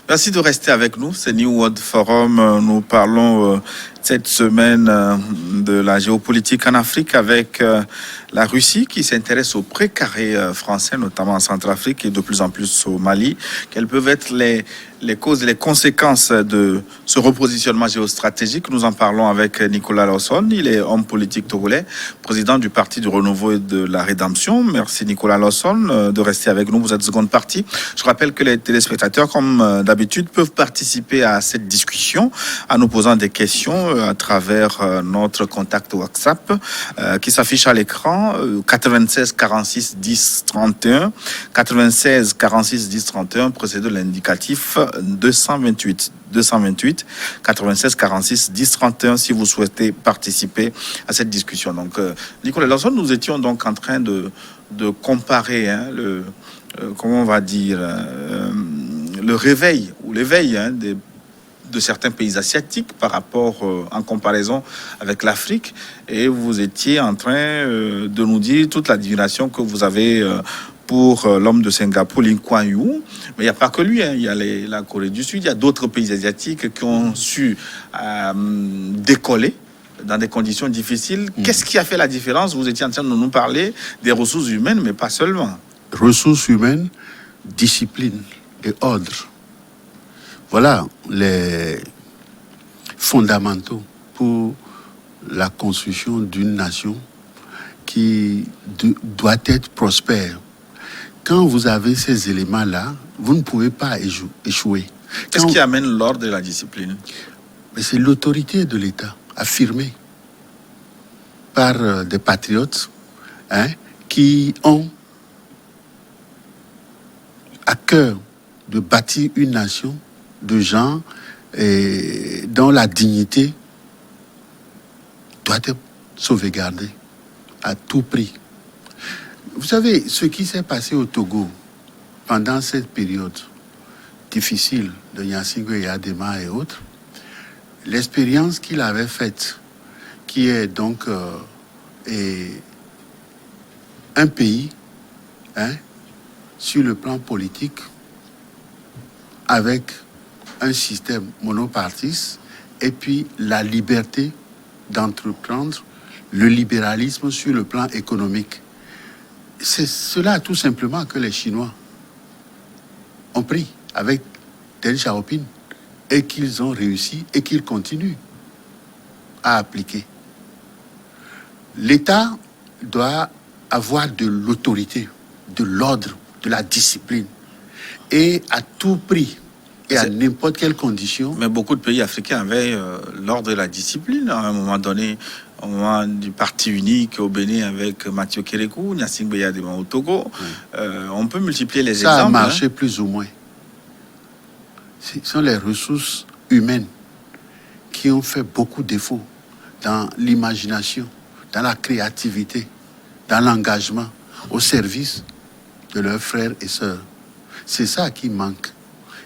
Merci de rester avec nous. C'est New World Forum. Nous parlons cette semaine de la géopolitique en Afrique avec la Russie qui s'intéresse aux précarés français, notamment en Centrafrique et de plus en plus au Mali. Quelles peuvent être les causes et les conséquences de ce repositionnement géostratégique? Nous en parlons avec Nicolas Lawson. Il est homme politique togolais, président du Parti du Renouveau et de la Rédemption. Merci Nicolas Lawson de rester avec nous. Vous êtes seconde partie. Je rappelle que les téléspectateurs, comme d'habitude, peuvent participer à cette discussion en nous posant des questions à travers notre contact WhatsApp qui s'affiche à l'écran 96 46 10 31 96 46 10 31 précédé de l'indicatif 228 96 46 10 31 si vous souhaitez participer à cette discussion. Donc Nicolas Lawson, nous étions donc en train de comparer comment on va dire le réveil ou l'éveil de certains pays asiatiques par rapport en comparaison avec l'Afrique, et vous étiez en train de nous dire toute l'admiration que vous avez pour l'homme de Singapour, Lee Kuan Yew. Mais il n'y a pas que lui, il y a la Corée du Sud, il y a d'autres pays asiatiques qui ont su décoller dans des conditions difficiles. Qu'est-ce qui a fait la différence? Vous étiez en train de nous parler des ressources humaines, mais pas seulement. Ressources humaines, discipline et ordre. Voilà les fondamentaux pour la construction d'une nation qui doit être prospère. Quand vous avez ces éléments-là, vous ne pouvez pas échouer. Qu'est-ce qui amène l'ordre et la discipline? Mais c'est l'autorité de l'État, affirmée par des patriotes qui ont à cœur de bâtir une nation de gens dont la dignité doit être sauvegardée à tout prix. Vous savez, ce qui s'est passé au Togo pendant cette période difficile de Gnassingbé et Adema et autres, l'expérience qu'il avait faite, qui est donc un pays sur le plan politique avec un système monopartiste et puis la liberté d'entreprendre, le libéralisme sur le plan économique. C'est cela tout simplement que les Chinois ont pris avec Deng Xiaoping et qu'ils ont réussi et qu'ils continuent à appliquer. L'État doit avoir de l'autorité, de l'ordre, de la discipline et à tout prix et à n'importe quelle condition. Mais beaucoup de pays africains avaient l'ordre et la discipline à un moment donné, au moment du parti unique au Bénin avec Mathieu Kérékou, Gnassingbé Adema au Togo. On peut multiplier les exemples. Ça a marché plus ou moins. Ce sont les ressources humaines qui ont fait beaucoup de défauts dans l'imagination, dans la créativité, dans l'engagement, au service de leurs frères et sœurs. C'est ça qui manque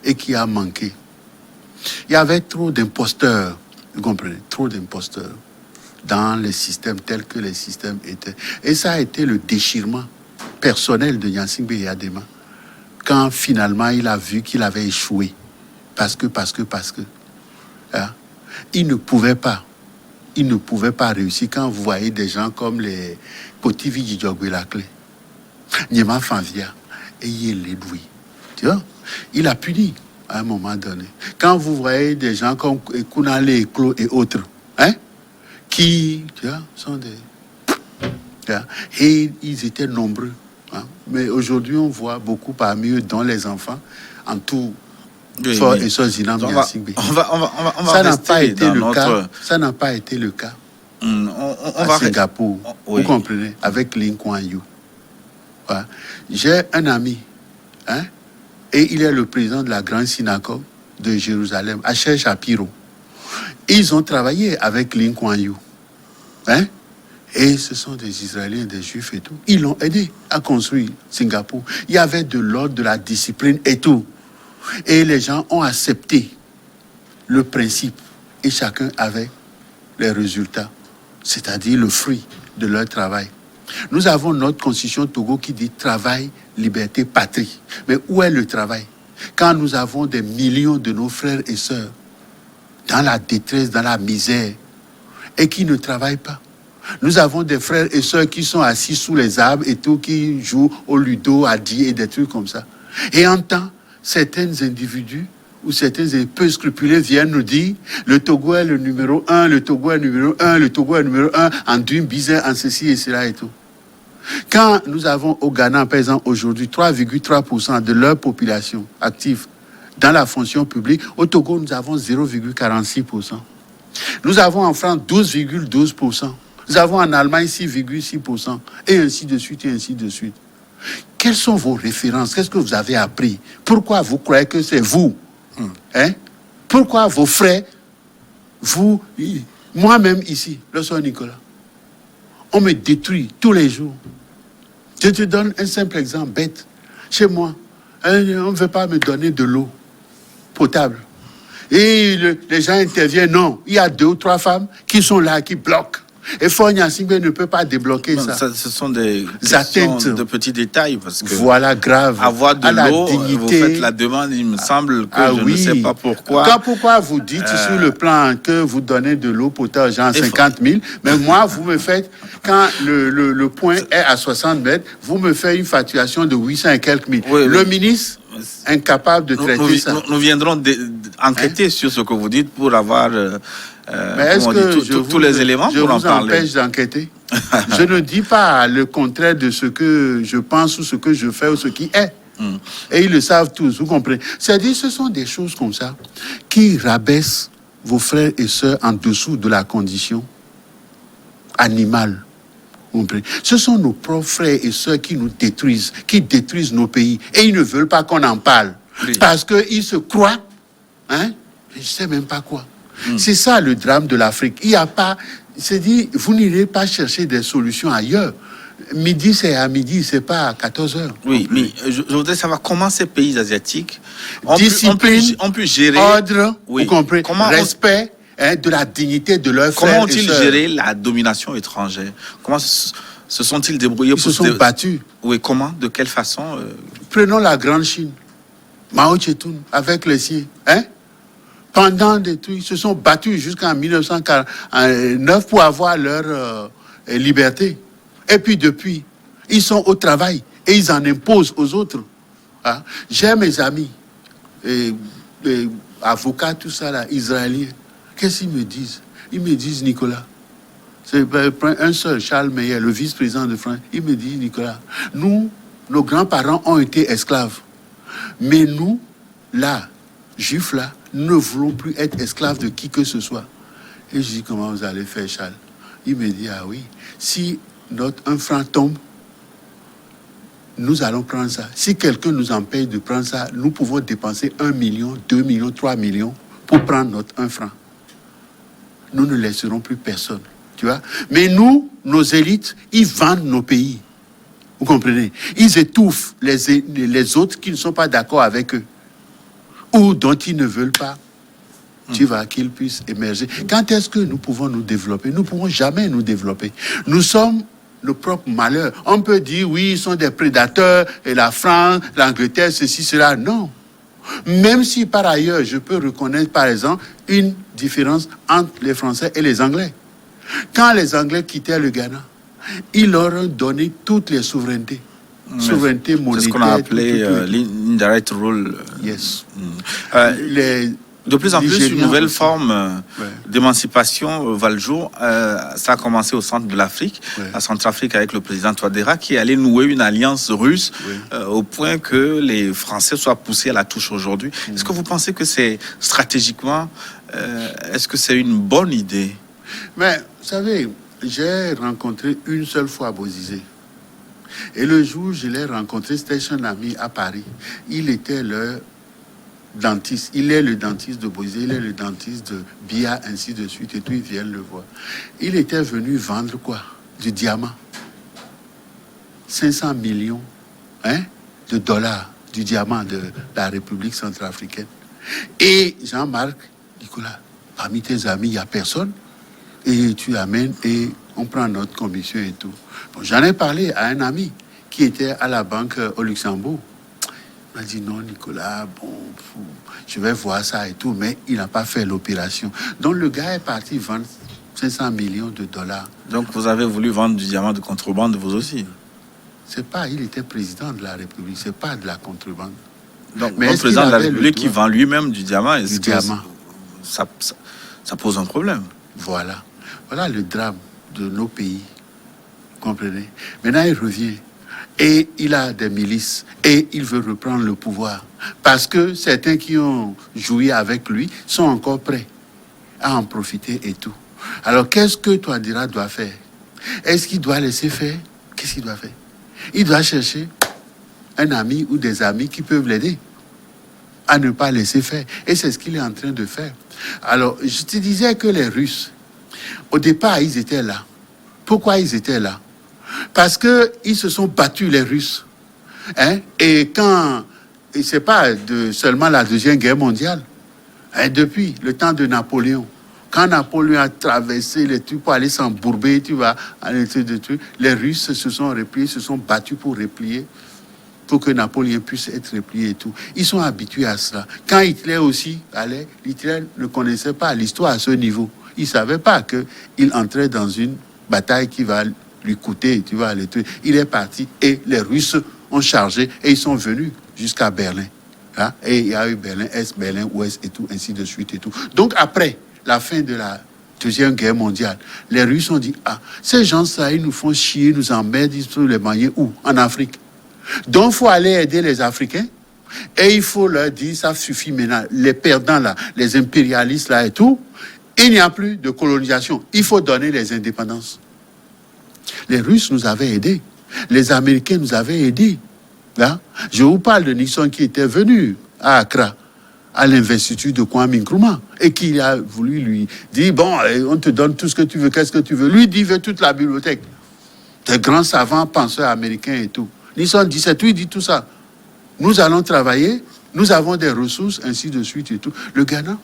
et qui a manqué. Il y avait trop d'imposteurs, vous comprenez, trop d'imposteurs dans les systèmes tels que les systèmes étaient. Et ça a été le déchirement personnel de Gnassingbé Adema quand finalement il a vu qu'il avait échoué. Parce que. Il ne pouvait pas réussir quand vous voyez des gens comme les Potivi Djidjogwelakle, Nyema Fanvia et Yélédoui. Tu vois, il a puni à un moment donné. Quand vous voyez des gens comme Kounale Eklo et autres, qui, tu vois, sont des... Et ils étaient nombreux. Mais aujourd'hui, on voit beaucoup parmi eux, dont les enfants, en tout... Oui. Ça n'a pas été le cas. Ça n'a pas été le cas à Singapour. Vous comprenez, avec Lee Kuan Yew. Voilà. J'ai un ami, et il est le président de la grande synagogue de Jérusalem, Asher Shapiro. Ils ont travaillé avec Lee Kuan Yew. Et ce sont des Israéliens, des Juifs et tout. Ils l'ont aidé à construire Singapour. Il y avait de l'ordre, de la discipline et tout. Et les gens ont accepté le principe et chacun avait les résultats, c'est-à-dire le fruit de leur travail. Nous avons notre constitution Togo qui dit travail, liberté, patrie. Mais où est le travail? quand nous avons des millions de nos frères et sœurs dans la détresse, dans la misère, et qui ne travaillent pas. Nous avons des frères et sœurs qui sont assis sous les arbres et tout, qui jouent au ludo, à dire et des trucs comme ça. Et en temps, certains individus ou certains peu scrupuleux viennent nous dire le Togo est le numéro 1, le Togo est le numéro 1, le Togo est le numéro 1 en d'une bizarre, en ceci et cela et tout. Quand nous avons au Ghana, par exemple, aujourd'hui, 3,3% de leur population active dans la fonction publique, au Togo, nous avons 0,46%. Nous avons en France 12,12%. Nous avons en Allemagne 6,6%. Et ainsi de suite, et ainsi de suite. Quelles sont vos références? Qu'est-ce que vous avez appris? Pourquoi vous croyez que c'est vous? Hein? Pourquoi vos frères, vous, moi-même ici, le soeur Nicolas, on me détruit tous les jours. Je te donne un simple exemple bête. Chez moi, on ne veut pas me donner de l'eau potable. Et les gens interviennent. Non, il y a 2 ou 3 femmes qui sont là, qui bloquent. Et Fogna Singbe ne peut pas débloquer ça. Ce sont des atteintes de petits détails. Parce que voilà, grave. Avoir de l'eau, vous faites la demande, il me semble que je ne sais pas pourquoi. Pourquoi vous dites sur le plan que vous donnez de l'eau potable, genre 50 000, mais moi, vous me faites, quand le point est à 60 mètres, vous me faites une facturation de 800 et quelques mille. Oui, le ministre, incapable de traiter ça. Nous viendrons enquêter sur ce que vous dites pour avoir... mais est-ce que tous les éléments pour en parler? Je vous empêche d'enquêter. Je ne dis pas le contraire de ce que je pense ou ce que je fais ou ce qui est. Et ils le savent tous, vous comprenez? C'est-à-dire, ce sont des choses comme ça qui rabaissent vos frères et sœurs en dessous de la condition animale. Vous comprenez? Ce sont nos propres frères et sœurs qui nous détruisent, qui détruisent nos pays. Et ils ne veulent pas qu'on en parle. Oui. Parce qu'ils se croient, hein? Je ne sais même pas quoi. C'est ça le drame de l'Afrique. Il n'y a pas... C'est dit, vous n'irez pas chercher des solutions ailleurs. Midi, c'est à midi, c'est pas à 14h. Oui, mais je voudrais savoir comment ces pays asiatiques ont pu gérer... Ordre, oui. Vous comprenez, respect de la dignité de leurs frères et sœurs. Comment ont-ils géré la domination étrangère? Comment se sont-ils débrouillés? Ils se sont battus. Oui, comment? De quelle façon? Prenons la Grande Chine. Mao Tse-tung, avec les siens. Hein? Pendant des trucs, ils se sont battus jusqu'en 1949 pour avoir leur liberté. Et puis depuis, ils sont au travail et ils en imposent aux autres. Hein? J'ai mes amis, avocats, tout ça là, israéliens. Qu'est-ce qu'ils me disent? Ils me disent, Nicolas, c'est un seul, Charles Meyer, le vice-président de France. Il me dit, Nicolas, nous, nos grands-parents ont été esclaves. Mais nous, là, juifs là, nous ne voulons plus être esclaves de qui que ce soit. Et je dis, comment vous allez faire, Charles? Il me dit, ah oui, si un franc tombe, nous allons prendre ça. Si quelqu'un nous empêche de prendre ça, nous pouvons dépenser 1 million, 2 millions, 3 millions pour prendre notre 1 franc. Nous ne laisserons plus personne, tu vois. Mais nous, nos élites, ils vendent nos pays. Vous comprenez? Ils étouffent les autres qui ne sont pas d'accord avec eux. Ou dont ils ne veulent pas, tu vois, qu'ils puissent émerger. Quand est-ce que nous pouvons nous développer? Nous ne pouvons jamais nous développer. Nous sommes le propre malheur. On peut dire, oui, ils sont des prédateurs, et la France, l'Angleterre, ceci, cela. Non. Même si, par ailleurs, je peux reconnaître, par exemple, une différence entre les Français et les Anglais. Quand les Anglais quittaient le Ghana, ils leur ont donné toutes les souverainetés. Souveraineté monétaire. C'est ce qu'on a appelé l'indirect rule. Yes. De plus en plus, une nouvelle forme d'émancipation va le jour. Ça a commencé au centre de l'Afrique, à Centrafrique, avec le président Touadéra, qui allait nouer une alliance russe au point que les Français soient poussés à la touche aujourd'hui. Est-ce que vous pensez que c'est stratégiquement, est-ce que c'est une bonne idée? Mais, vous savez, j'ai rencontré une seule fois Bozizé. Et le jour où je l'ai rencontré, c'était chez un ami à Paris. Il était le dentiste. Il est le dentiste de Bozizé, il est le dentiste de Bia, ainsi de suite. Et tout, ils viennent le voir. Il était venu vendre quoi? Du diamant. 500 millions de dollars du diamant de la République centrafricaine. Et Jean-Marc, Nicolas, parmi tes amis, il n'y a personne. Et tu amènes et on prend notre commission et tout. Bon, j'en ai parlé à un ami qui était à la banque au Luxembourg. On a dit non, Nicolas, bon, je vais voir ça et tout, mais il n'a pas fait l'opération. Donc le gars est parti vendre 500 millions de dollars. Donc vous avez voulu vendre du diamant de contrebande, vous aussi? C'est pas, il était président de la République, c'est pas de la contrebande. Donc mais le président de la République qui vend lui-même du diamant, est-ce que ça pose un problème? Voilà. Voilà le drame de nos pays. Vous comprenez? Maintenant, il revient. Et il a des milices. Et il veut reprendre le pouvoir. Parce que certains qui ont joui avec lui sont encore prêts à en profiter et tout. Alors, qu'est-ce que Touadéra doit faire? Est-ce qu'il doit laisser faire? Qu'est-ce qu'il doit faire? Il doit chercher un ami ou des amis qui peuvent l'aider à ne pas laisser faire. Et c'est ce qu'il est en train de faire. Alors, je te disais que les Russes, au départ, ils étaient là. Pourquoi ils étaient là? Parce qu'ils se sont battus, les Russes. Hein? Et quand, et c'est pas seulement la Deuxième Guerre mondiale, hein, depuis le temps de Napoléon, quand Napoléon a traversé les trucs pour aller s'embourber, tu vois, les Russes se sont repliés, se sont battus pour replier, pour que Napoléon puisse être replié et tout. Ils sont habitués à cela. Quand Hitler aussi allait, Hitler ne connaissait pas l'histoire à ce niveau. Il ne savait pas qu'il entrait dans une bataille qui va lui coûter, tu vois, les trucs. Il est parti et les Russes ont chargé et ils sont venus jusqu'à Berlin. Hein? Et il y a eu Berlin-Est, Berlin-Ouest et tout, ainsi de suite et tout. Donc après la fin de la Deuxième Guerre mondiale, les Russes ont dit, ah, ces gens-là, ils nous font chier, nous emmerdent, ils sont les manier où? En Afrique. Donc il faut aller aider les Africains et il faut leur dire, ça suffit maintenant, les perdants là, les impérialistes là et tout, il n'y a plus de colonisation, il faut donner les indépendances. Les Russes nous avaient aidés, les Américains nous avaient aidés. Hein? Je vous parle de Nixon qui était venu à Accra, à l'investiture de Kwame Nkrumah, et qui a voulu lui dire, bon, on te donne tout ce que tu veux, qu'est-ce que tu veux? Lui, il veut toute la bibliothèque. Des grands savants, penseurs américains et tout. Nixon dit, c'est tout, il dit tout ça. Nous allons travailler, nous avons des ressources, ainsi de suite et tout. Le Ghana,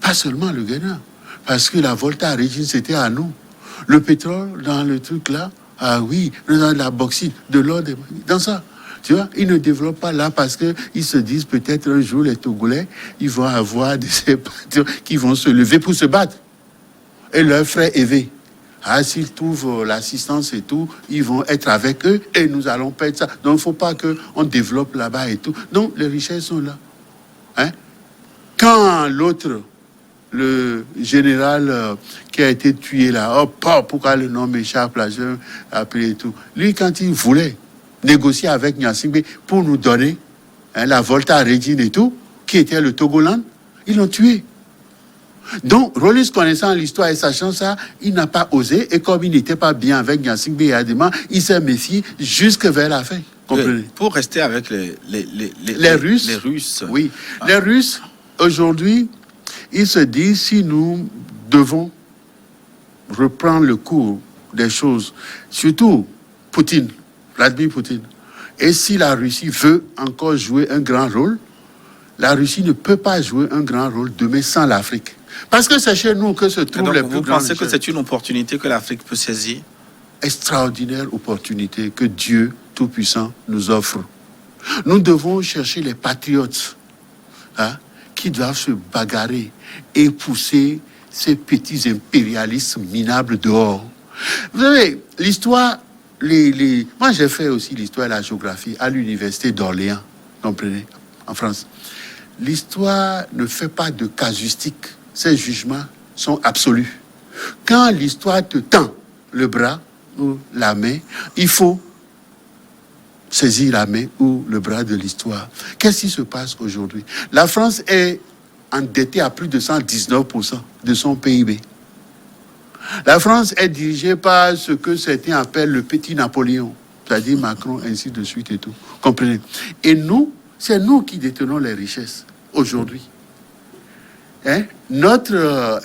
pas seulement le Ghana, parce que la Volta Régine, c'était à nous. Le pétrole, dans le truc là, ah oui, dans la bauxite, de l'or, dans ça. Tu vois, ils ne développent pas là parce qu'ils se disent peut-être un jour, les Togolais, ils vont avoir des séparateurs qui vont se lever pour se battre. Et leurs frères évés. Ah, s'ils trouvent l'assistance et tout, ils vont être avec eux et nous allons perdre ça. Donc, il ne faut pas qu'on développe là-bas et tout. Donc, les richesses sont là. Hein? Quand l'autre, le général qui a été tué là, pourquoi le nom m'échappe là, je appelé et tout. Lui, quand il voulait négocier avec Gnassingbé pour nous donner la Volta Régine et tout, qui était le Togoland, ils l'ont tué. Donc, Rollis, connaissant l'histoire et sachant ça, il n'a pas osé, et comme il n'était pas bien avec Gnassingbé et Adema, il s'est méfié jusque vers la fin. Comprenez? Pour rester avec les Russes. Oui, les Russes, aujourd'hui, ils se disent, si nous devons reprendre le cours des choses, surtout Poutine, Vladimir Poutine, et si la Russie veut encore jouer un grand rôle, la Russie ne peut pas jouer un grand rôle demain sans l'Afrique. Parce que c'est chez nous que se trouvent les plus grands. Vous pensez que c'est une opportunité que l'Afrique peut saisir? Extraordinaire opportunité que Dieu Tout-Puissant nous offre. Nous devons chercher les patriotes, hein, qui doivent se bagarrer et pousser ces petits impérialistes minables dehors. Vous savez, l'histoire, moi j'ai fait aussi l'histoire et la géographie à l'université d'Orléans, comprenez, en France. L'histoire ne fait pas de casuistique, ces jugements sont absolus. Quand l'histoire te tend le bras ou la main, il faut saisir la main ou le bras de l'histoire. Qu'est-ce qui se passe aujourd'hui? La France est endettée à plus de 119% de son PIB. La France est dirigée par ce que certains appellent le petit Napoléon, c'est-à-dire Macron, ainsi de suite et tout. Comprenez? Et nous, c'est nous qui détenons les richesses aujourd'hui. Hein? Notre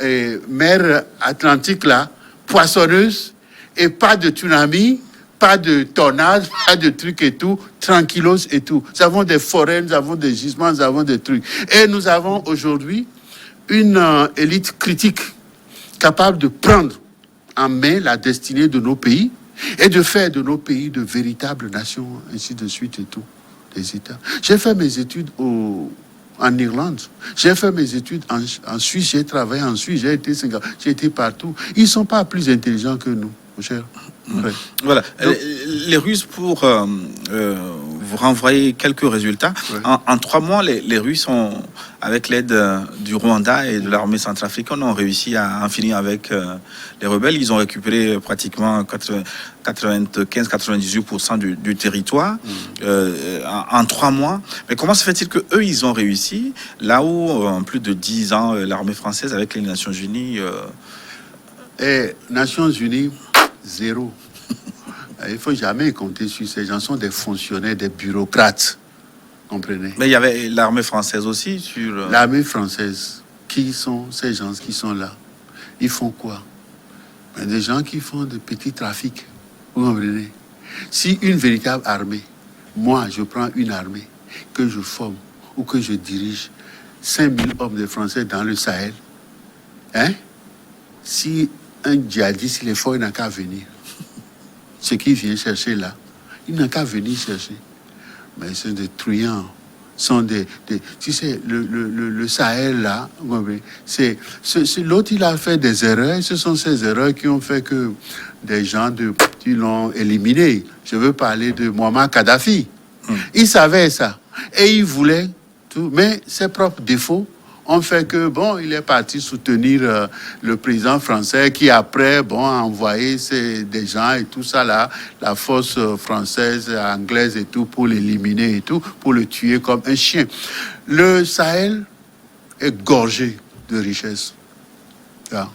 mer Atlantique, là, poissonneuse, et pas de tsunami, pas de tornades, pas de trucs et tout, tranquillos et tout. Nous avons des forêts, nous avons des gisements, nous avons des trucs. Et nous avons aujourd'hui une élite critique capable de prendre en main la destinée de nos pays et de faire de nos pays de véritables nations, ainsi de suite et tout. des États. J'ai fait mes études en Irlande. J'ai fait mes études en Suisse. J'ai travaillé en Suisse. J'ai été partout. Ils ne sont pas plus intelligents que nous, mon cher. Ouais. Voilà. Donc, les Russes, pour vous renvoyer quelques résultats, ouais. En 3 mois, les Russes, avec l'aide du Rwanda et de l'armée centrafricaine, ont réussi à en finir avec les rebelles. Ils ont récupéré pratiquement 95-98% du territoire en 3 mois. Mais comment se fait-il qu'eux, ils ont réussi, là où, en plus de 10 ans, l'armée française, avec les Nations Unies... Nations Unies, zéro. Il ne faut jamais compter sur ces gens. Ce sont des fonctionnaires, des bureaucrates. Comprenez? Mais il y avait l'armée française aussi sur... L'armée française, qui sont ces gens qui sont là? Ils font quoi? Des gens qui font de petits trafics. Vous comprenez? Si une véritable armée, moi, je prends une armée que je forme ou que je dirige 5000 hommes de Français dans le Sahel, hein? Si un djihadiste, il est fort, il n'a qu'à venir. Ce qu'il vient chercher là, il n'a qu'à venir chercher. Mais c'est des truands. Sont tu sais, le Sahel là, c'est l'autre, il a fait des erreurs. Ce sont ces erreurs qui ont fait que des gens qui l'ont éliminé. Je veux parler de Muammar Kadhafi. Il savait ça. Et il voulait tout. Mais ses propres défauts ont fait que, bon, il est parti soutenir le président français qui, après, bon, a envoyé des gens et tout ça là, la force française, anglaise et tout, pour l'éliminer et tout, pour le tuer comme un chien. Le Sahel est gorgé de richesses. Là.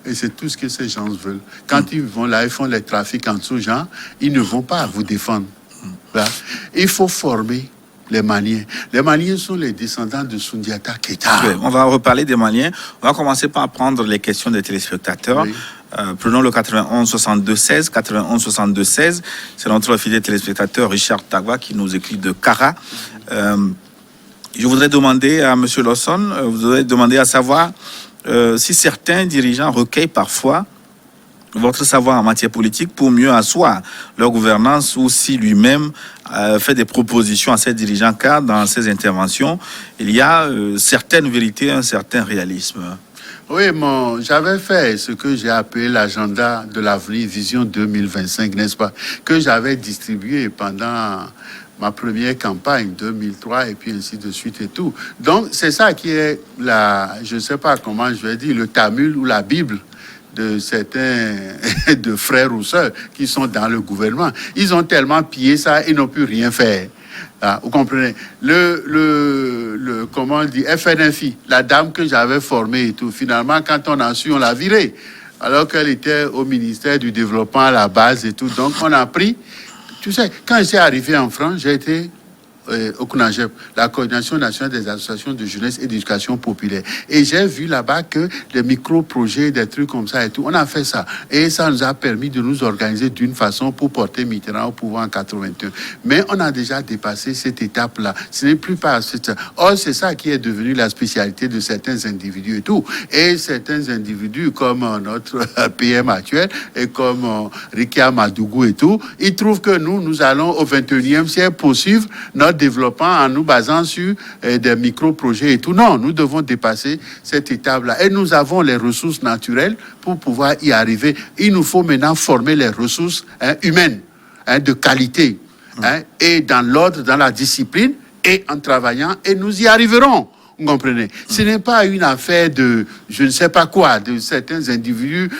Et c'est tout ce que ces gens veulent. Quand ils vont là, ils font les trafics en dessous, gens, ils ne vont pas vous défendre. Là. Il faut former les Maliens. Les Maliens sont les descendants de Soundiata Keita. Oui, on va reparler des Maliens. On va commencer par prendre les questions des téléspectateurs. Oui. Prenons le 91 62 16. 91 62 16. C'est notre fidèle téléspectateur Richard Tagwa qui nous écrit de Kara. Je voudrais demander à M. Lawson, vous voudrais demander à savoir si certains dirigeants recueillent parfois votre savoir en matière politique pour mieux asseoir leur gouvernance ou si lui-même fait des propositions à ses dirigeants, car dans ses interventions, il y a certaines vérités, un certain réalisme. Oui, j'avais fait ce que j'ai appelé l'agenda de l'avenir, Vision 2025, n'est-ce pas, que j'avais distribué pendant ma première campagne, 2003, et puis ainsi de suite et tout. Donc, c'est ça qui est je ne sais pas comment je vais dire, le Talmud ou la Bible de certains de frères ou sœurs qui sont dans le gouvernement. Ils ont tellement pillé ça, ils n'ont pu rien faire. Ah, vous comprenez? Comment on dit, FNFI, la dame que j'avais formée et tout, finalement, quand on a su, on l'a virée. Alors qu'elle était au ministère du Développement à la base et tout. Donc, on a pris... Tu sais, quand je suis arrivé en France, j'ai été au CNAGEP, la Coordination nationale des associations de jeunesse et d'éducation populaire. Et j'ai vu là-bas que les micro-projets, des trucs comme ça et tout, on a fait ça. Et ça nous a permis de nous organiser d'une façon pour porter Mitterrand au pouvoir en 81. Mais on a déjà dépassé cette étape-là. Ce n'est plus pas... Or, c'est ça qui est devenu la spécialité de certains individus et tout. Et certains individus, comme notre PM actuel, et comme Rikia Madougou et tout, ils trouvent que nous allons au 21e siècle poursuivre notre développement en nous basant sur des micro-projets et tout. Non, nous devons dépasser cette étape-là. Et nous avons les ressources naturelles pour pouvoir y arriver. Il nous faut maintenant former les ressources humaines de qualité et dans l'ordre, dans la discipline et en travaillant. Et nous y arriverons. Vous comprenez? Ce n'est pas une affaire de je ne sais pas quoi, de certains individus.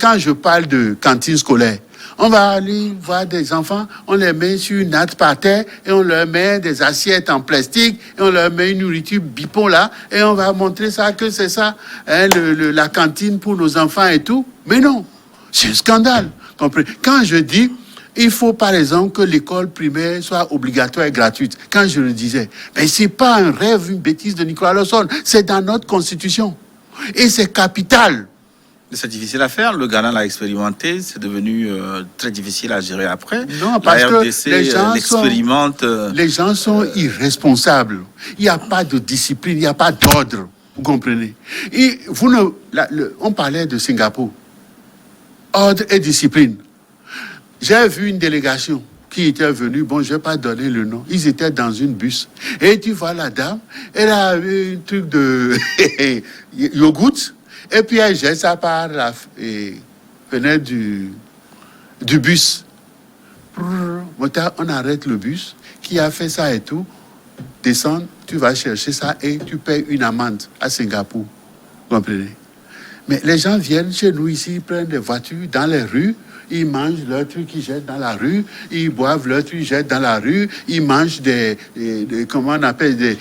Quand je parle de cantine scolaire, on va aller voir des enfants, on les met sur une natte par terre et on leur met des assiettes en plastique et on leur met une nourriture bipon là et on va montrer ça que c'est ça, la cantine pour nos enfants et tout. Mais non, c'est un scandale. Comprenez? Quand je dis il faut par exemple que l'école primaire soit obligatoire et gratuite, quand je le disais, mais c'est pas un rêve, une bêtise de Nicolas Lawson, c'est dans notre constitution et c'est capital. C'est difficile à faire. Le Ghana l'a expérimenté. C'est devenu très difficile à gérer après. Non, parce que les gens sont irresponsables. Il n'y a pas de discipline, il n'y a pas d'ordre. Vous comprenez? Et on parlait de Singapour. Ordre et discipline. J'ai vu une délégation qui étaient venus, bon, je ne vais pas donner le nom, ils étaient dans une bus. Et tu vois la dame, elle a un truc de yogourt, et puis elle jette ça par la fenêtre du bus. On arrête le bus, qui a fait ça et tout, descends, tu vas chercher ça et tu payes une amende à Singapour. Vous comprenez? Mais les gens viennent chez nous ici, ils prennent des voitures dans les rues, ils mangent leur truc qu'ils jettent dans la rue, ils boivent leur truc qu'ils jettent dans la rue, ils mangent des comment on appelle,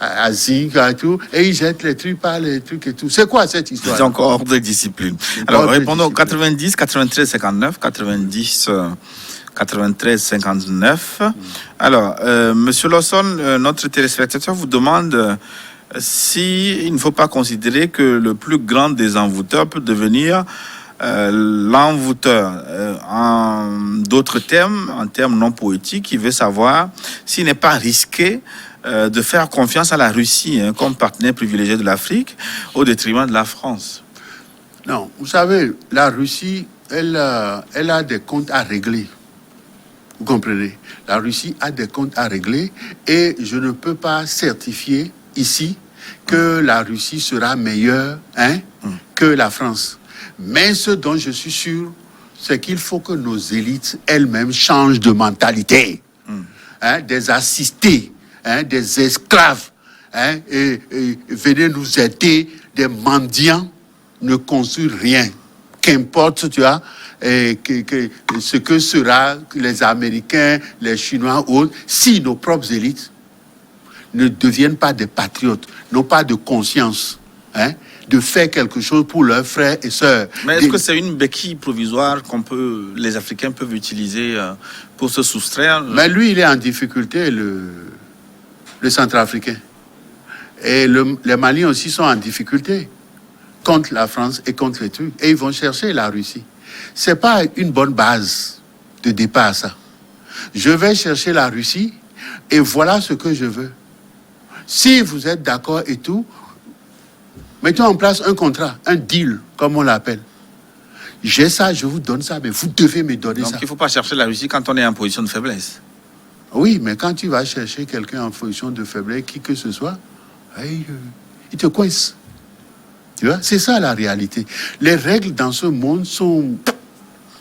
à zinc et tout, et ils jettent les trucs par les trucs et tout. C'est quoi cette histoire? C'est encore hors de discipline. Alors, répondons 90, 93, 59, 90... 93 59. Alors, Monsieur Lawson, notre téléspectateur vous demande s'il ne faut pas considérer que le plus grand des envoûteurs peut devenir l'envoûteur. En d'autres termes, en termes non poétiques, il veut savoir s'il n'est pas risqué de faire confiance à la Russie comme partenaire privilégié de l'Afrique au détriment de la France. Non, vous savez, la Russie, elle a des comptes à régler. Vous comprenez? La Russie a des comptes à régler et je ne peux pas certifier ici que la Russie sera meilleure que la France. Mais ce dont je suis sûr, c'est qu'il faut que nos élites elles-mêmes changent de mentalité. Des assistés, des esclaves, et venez nous aider, des mendiants ne construisent rien. Qu'importe, tu vois, ce que sera les Américains, les Chinois ou autres, si nos propres élites ne deviennent pas des patriotes, n'ont pas de conscience, de faire quelque chose pour leurs frères et sœurs. Mais est-ce que c'est une béquille provisoire les Africains peuvent utiliser pour se soustraire? Mais lui, il est en difficulté, le Centrafricain. Et les Maliens aussi sont en difficulté contre la France et contre les trucs. Et ils vont chercher la Russie. C'est pas une bonne base de départ, ça. Je vais chercher la Russie et voilà ce que je veux. Si vous êtes d'accord et tout, mettons en place un contrat, un deal, comme on l'appelle. J'ai ça, je vous donne ça, mais vous devez me donner ça. Donc il ne faut pas chercher la Russie quand on est en position de faiblesse. Oui, mais quand tu vas chercher quelqu'un en position de faiblesse, qui que ce soit, il te coince. Tu vois, c'est ça la réalité. Les règles dans ce monde sont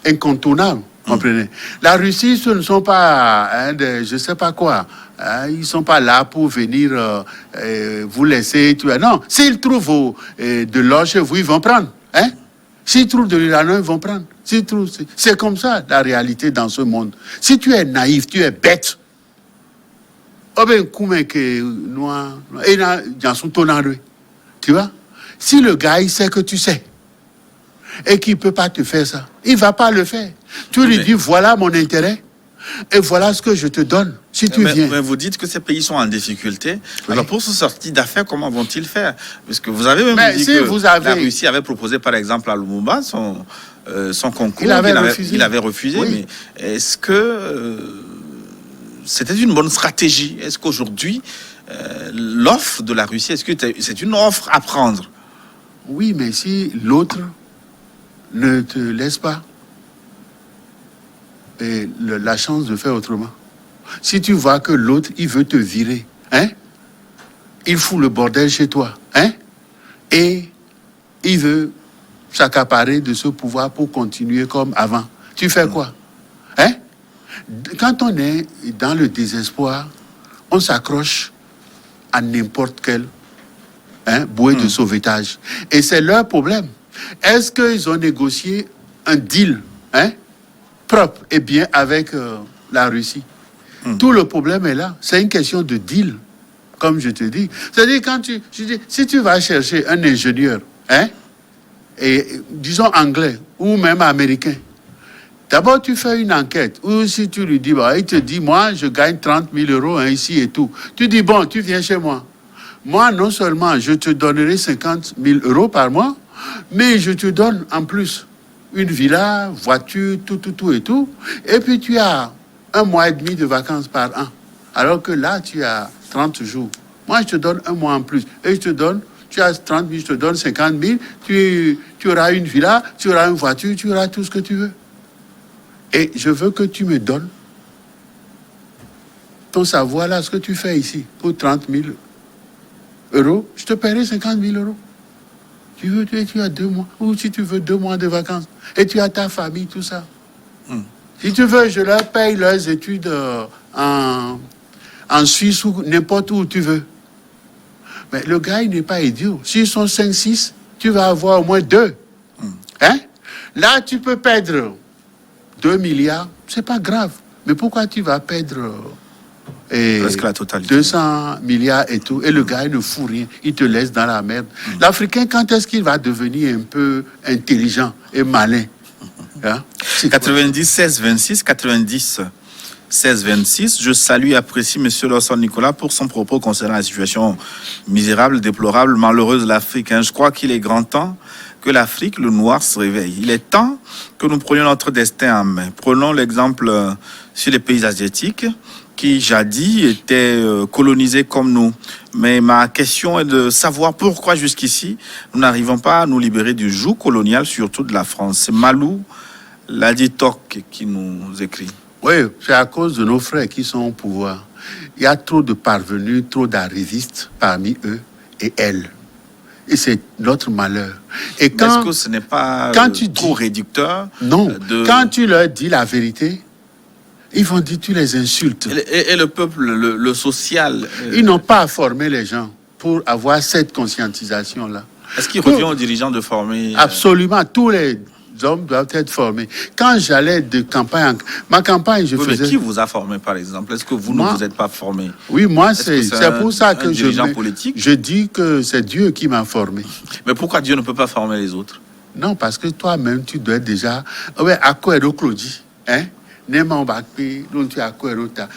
incontournables. Comprenez? La Russie, ce ne sont pas je ne sais pas quoi. Ils ne sont pas là pour venir vous laisser. Non, s'ils trouvent de l'or chez vous, ils vont prendre. S'ils trouvent de l'uranium, ils vont prendre. C'est comme ça la réalité dans ce monde. Si tu es naïf, tu es bête. Tu vois? Si le gars, il sait que tu sais et qu'il ne peut pas te faire ça, il ne va pas le faire. Tu lui dis, voilà mon intérêt et voilà ce que je te donne si tu viens. Mais vous dites que ces pays sont en difficulté. Oui. Alors pour se sortir d'affaires, comment vont-ils faire? Parce que vous avez même dit que la Russie avait proposé par exemple à Lumumba son concours. Il avait refusé. Oui. Mais est-ce que c'était une bonne stratégie? Est-ce qu'aujourd'hui, l'offre de la Russie, est-ce que c'est une offre à prendre? Oui, mais si l'autre ne te laisse pas la chance de faire autrement, si tu vois que l'autre, il veut te virer, il fout le bordel chez toi, et il veut s'accaparer de ce pouvoir pour continuer comme avant, tu fais quoi? Quand on est dans le désespoir, on s'accroche à n'importe quel bouée de sauvetage. Et c'est leur problème. Est-ce qu'ils ont négocié un deal propre et bien avec la Russie? Tout le problème est là. C'est une question de deal, comme je te dis. C'est-à-dire, si tu vas chercher un ingénieur, et disons anglais ou même américain, d'abord, tu fais une enquête. Ou si tu lui dis, il te dit, moi, je gagne 30 000 euros ici et tout. Tu dis, bon, tu viens chez moi. Moi, non seulement je te donnerai 50 000 euros par mois, mais je te donne en plus une villa, voiture, tout et tout. Et puis, tu as 1 mois et demi de vacances par an. Alors que là, tu as 30 jours. Moi, je te donne 1 mois en plus. Et je te donne, tu as 30 000, je te donne 50 000. Tu auras une villa, tu auras une voiture, tu auras tout ce que tu veux. Et je veux que tu me donnes ton savoir là, ce que tu fais ici, pour 30 000 euros, je te paierai 50 000 euros. Tu as 2 mois, ou si tu veux 2 mois de vacances, et tu as ta famille, tout ça. Si tu veux, je leur paye leurs études en Suisse ou n'importe où tu veux. Mais le gars, il n'est pas idiot. S'ils sont 5, 6, tu vas avoir au moins 2. Hein? Là, tu peux perdre 2 milliards, c'est pas grave. Mais pourquoi tu vas perdre presque la totalité. 200 milliards et tout, et le gars, il ne fout rien, il te laisse dans la merde. L'Africain, quand est-ce qu'il va devenir un peu intelligent et malin? Hein? 90, 16, 26, 90, 16, 26. Je salue et apprécie M. Lawson Nicolas pour son propos concernant la situation misérable, déplorable, malheureuse de l'Afrique. Je crois qu'il est grand temps que l'Afrique, le noir, se réveille. Il est temps que nous prenions notre destin en main. Prenons l'exemple sur les pays asiatiques qui jadis étaient colonisés comme nous. Mais ma question est de savoir pourquoi jusqu'ici, nous n'arrivons pas à nous libérer du joug colonial, surtout de la France. C'est Malou Laditok qui nous écrit. Oui, c'est à cause de nos frères qui sont au pouvoir. Il y a trop de parvenus, trop d'arrivistes parmi eux et elles. Et c'est notre malheur. Et est-ce que ce n'est pas trop réducteur? Non. Quand tu leur dis la vérité, ils vont dire tu les insultes. Et le peuple, le social... Ils n'ont pas à former les gens pour avoir cette conscientisation-là. Est-ce qu'il revient aux dirigeants de former... Absolument. Tous les hommes doivent être formés. Quand j'allais de campagne... Ma campagne, je faisais... Mais qui vous a formé, par exemple? Est-ce que vous ne vous êtes pas formé? Oui, moi, c'est pour ça que je dis que c'est Dieu qui m'a formé. Mais pourquoi Dieu ne peut pas former les autres? Non, parce que toi-même, tu dois déjà... Ouais, à quoi est-ce Claudie? Hein?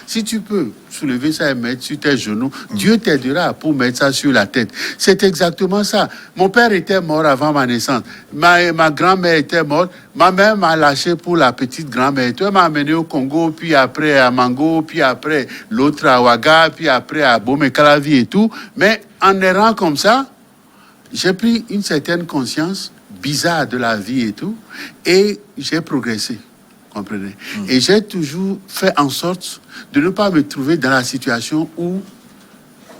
Si tu peux soulever ça et mettre sur tes genoux, Dieu t'aidera pour mettre ça sur la tête. C'est exactement ça. Mon père était mort avant ma naissance. Ma grand-mère était morte. Ma mère m'a lâché pour la petite grand-mère. Elle m'a amené au Congo, puis après à Mango, puis après l'autre à Ouaga, puis après à Bomé-Calavi et tout. Mais en errant comme ça, j'ai pris une certaine conscience bizarre de la vie et tout, et j'ai progressé. Comprenez? Et j'ai toujours fait en sorte de ne pas me trouver dans la situation où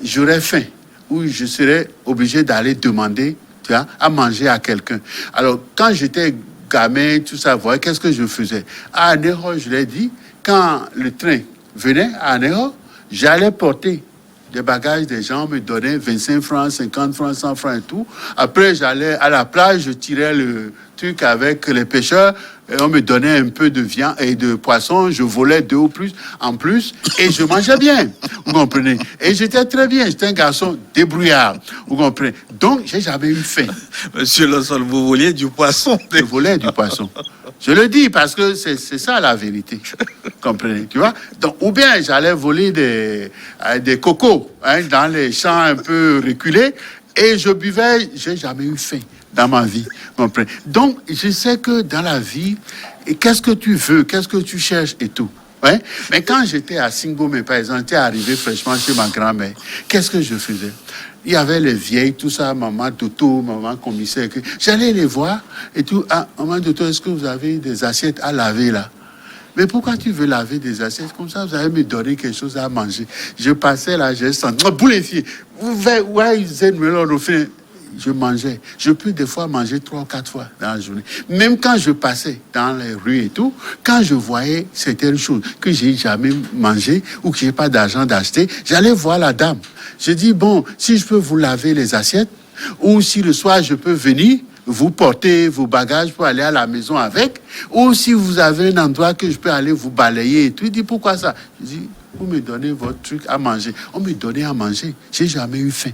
j'aurais faim, où je serais obligé d'aller demander, tu vois, à manger à quelqu'un. Alors, quand j'étais gamin, tout ça, voyez, qu'est-ce que je faisais? À Anéro, je l'ai dit, quand le train venait à Anéro, j'allais porter des bagages des gens, me donnaient 25 francs, 50 francs, 100 francs et tout. Après, j'allais à la plage, je tirais le truc avec les pêcheurs, et on me donnait un peu de viande et de poisson, je volais 2 ou plus en plus, et je mangeais bien, vous comprenez? Et j'étais très bien, j'étais un garçon débrouillard, vous comprenez? Donc, j'ai jamais eu faim. Monsieur Lawson, vous voliez du poisson? Je volais du poisson. Je le dis parce que c'est ça la vérité. Comprenez, tu vois? Donc, ou bien j'allais voler des cocos dans les champs un peu reculés et je buvais, j'ai jamais eu faim dans ma vie. Comprenez? Donc, je sais que dans la vie, qu'est-ce que tu veux, qu'est-ce que tu cherches et tout. Ouais? Mais quand j'étais à Singomé, par exemple, j'étais arrivé fraîchement chez ma grand-mère, qu'est-ce que je faisais? Il y avait les vieilles, tout ça, maman Toto, maman commissaire. J'allais les voir et tout. Ah, maman Toto, est-ce que vous avez des assiettes à laver là? Mais pourquoi tu veux laver des assiettes? Comme ça, vous allez me donner quelque chose à manger. Je passais là, j'ai senti, boule les filles, je mangeais. Je peux des fois manger 3 ou 4 fois dans la journée. Même quand je passais dans les rues et tout, quand je voyais certaines choses que j'ai jamais mangées ou que j'ai pas d'argent d'acheter, j'allais voir la dame. Je dis, bon, si je peux vous laver les assiettes, ou si le soir je peux venir, vous porter vos bagages pour aller à la maison avec, ou si vous avez un endroit que je peux aller vous balayer et tout. Il dit, pourquoi ça? Je dis, vous me donnez votre truc à manger. On me donnait à manger. J'ai jamais eu faim.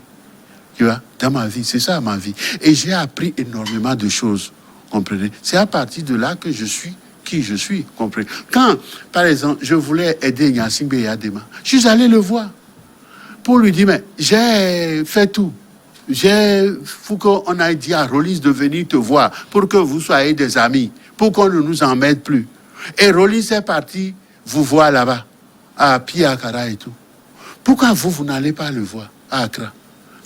Tu vois, dans ma vie, c'est ça ma vie. Et j'ai appris énormément de choses, comprenez? C'est à partir de là que je suis qui je suis, comprenez? Quand, par exemple, je voulais aider Nyasimbe Yadema, je suis allé le voir pour lui dire, mais j'ai fait tout. Faut qu'on aille dire à Rollis de venir te voir pour que vous soyez des amis, pour qu'on ne nous emmerde plus. Et Rollis est parti vous voir là-bas, à Piakara et tout. Pourquoi vous n'allez pas le voir à Accra?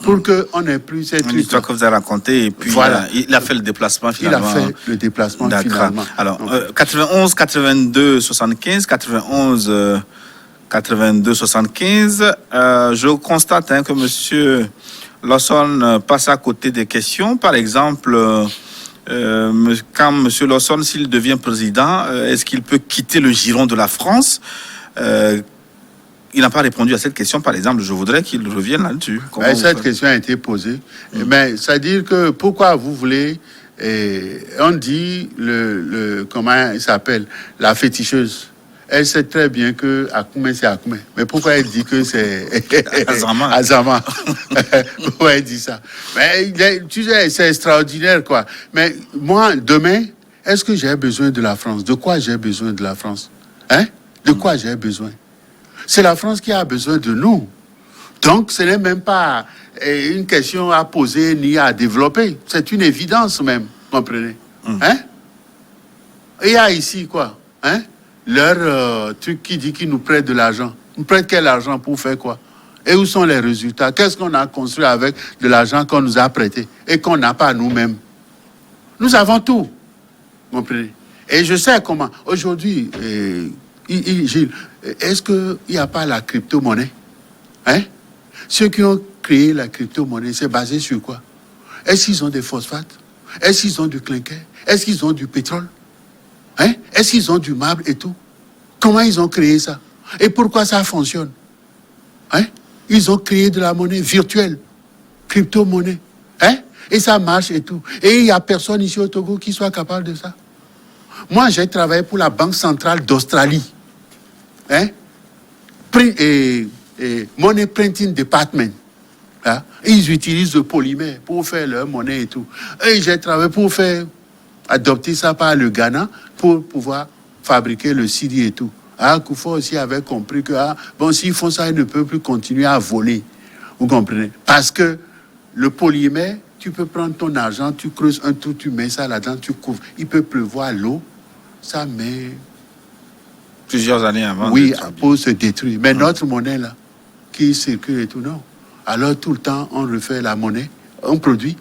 pour qu'on n'ait plus cette histoire que vous avez racontée, et puis voilà. Il a fait le déplacement finalement. Il a fait le déplacement finalement. Alors, 91, 82, 75, 91, 82, 75, je constate que M. Lawson passe à côté des questions. Par exemple, quand M. Lawson, s'il devient président, est-ce qu'il peut quitter le giron de la France? Il n'a pas répondu à cette question, par exemple. Je voudrais qu'il revienne là-dessus. Cette question a été posée. Mais c'est-à-dire que pourquoi vous voulez... on dit, comment il s'appelle, la féticheuse. Elle sait très bien que Akoumé, c'est Akoumé. Mais pourquoi elle dit que c'est Azama? Pourquoi elle dit ça? Mais tu sais, c'est extraordinaire, quoi. Mais moi, demain, est-ce que j'ai besoin de la France? De quoi j'ai besoin de la France? De quoi j'ai besoin? C'est la France qui a besoin de nous. Donc, ce n'est même pas une question à poser ni à développer. C'est une évidence même, comprenez? Et il y a ici, quoi? Leur truc qui dit qu'ils nous prêtent de l'argent. Nous prêtent quel argent pour faire quoi? Et où sont les résultats? Qu'est-ce qu'on a construit avec de l'argent qu'on nous a prêté et qu'on n'a pas nous-mêmes? Nous avons tout, comprenez? Et je sais comment. Aujourd'hui, Gilles, est-ce qu'il n'y a pas la crypto-monnaie? Ceux qui ont créé la crypto-monnaie, c'est basé sur quoi? Est-ce qu'ils ont des phosphates? Est-ce qu'ils ont du clinker? Est-ce qu'ils ont du pétrole? Est-ce qu'ils ont du marbre et tout? Comment ils ont créé ça? Et pourquoi ça fonctionne? Ils ont créé de la monnaie virtuelle, crypto-monnaie. Et ça marche et tout. Et il n'y a personne ici au Togo qui soit capable de ça. Moi, j'ai travaillé pour la Banque centrale d'Australie. Money Printing Department. Ils utilisent le polymère pour faire leur monnaie et tout. Et j'ai travaillé pour faire adopter ça par le Ghana pour pouvoir fabriquer le CD et tout. Koufou aussi avait compris que s'ils font ça, ils ne peuvent plus continuer à voler. Vous comprenez? Parce que le polymère, tu peux prendre ton argent, tu creuses un trou, tu mets ça là-dedans, tu couvres. Il peut pleuvoir l'eau, ça met... Plusieurs années avant. Oui, pour se détruire. Mais notre monnaie, là, qui circule et tout, non. Alors, tout le temps, on refait la monnaie, on produit,